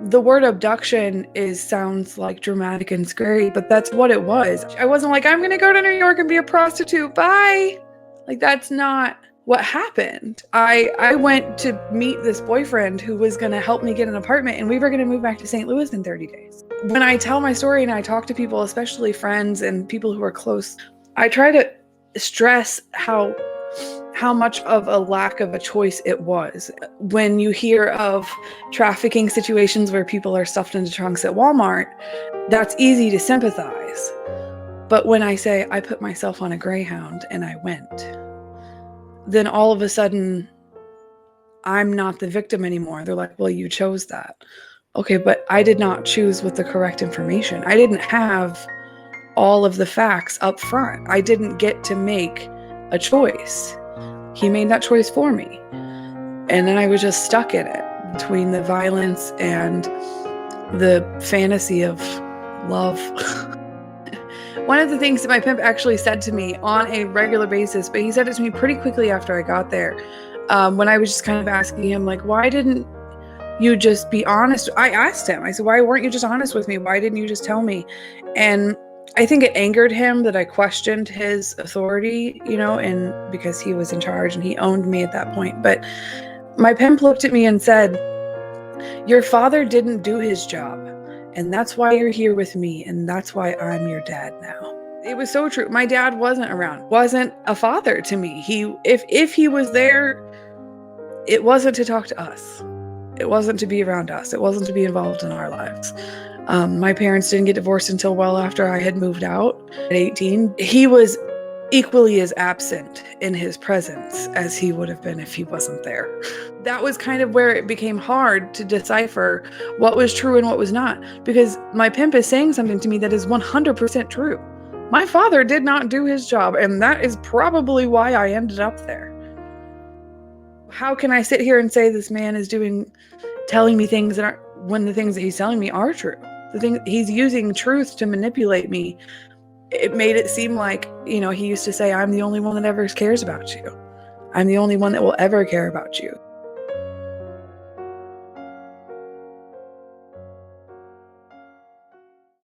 The word abduction sounds like dramatic and scary, but that's what it was. I wasn't like, I'm gonna go to New York and be a prostitute, bye. Like, that's not what happened. I went to meet this boyfriend who was gonna help me get an apartment, and we were gonna move back to St. Louis in 30 days. When I tell my story and I talk to people, especially friends and people who are close, I try to stress how much of a lack of a choice it was. When you hear of trafficking situations where people are stuffed into trunks at Walmart, that's easy to sympathize. But when I say I put myself on a greyhound and I went, then all of a sudden I'm not the victim anymore. They're like, well, you chose that. Okay, but I did not choose with the correct information. I didn't have all of the facts up front. I didn't get to make a choice. He made that choice for me. And then I was just stuck in it between the violence and the fantasy of love. One of the things that my pimp actually said to me on a regular basis, but he said it to me pretty quickly after I got there, when I was just kind of asking him, like, why didn't you just be honest? I asked him, I said, why weren't you just honest with me? Why didn't you just tell me? And I think it angered him that I questioned his authority, and because he was in charge and he owned me at that point. But my pimp looked at me and said, your father didn't do his job, and that's why you're here with me, and that's why I'm your dad now. It was so true. My dad wasn't around, wasn't a father to me. If he was there, it wasn't to talk to us. It wasn't to be around us. It wasn't to be involved in our lives. My parents didn't get divorced until well after I had moved out at 18. He was equally as absent in his presence as he would have been if he wasn't there. That was kind of where it became hard to decipher what was true and what was not, because my pimp is saying something to me that is 100% true. My father did not do his job, and that is probably why I ended up there. How can I sit here and say this man is telling me things that aren't, when the things that he's telling me are true? The thing, he's using truth to manipulate me. It made it seem like, he used to say, I'm the only one that ever cares about you. I'm the only one that will ever care about you.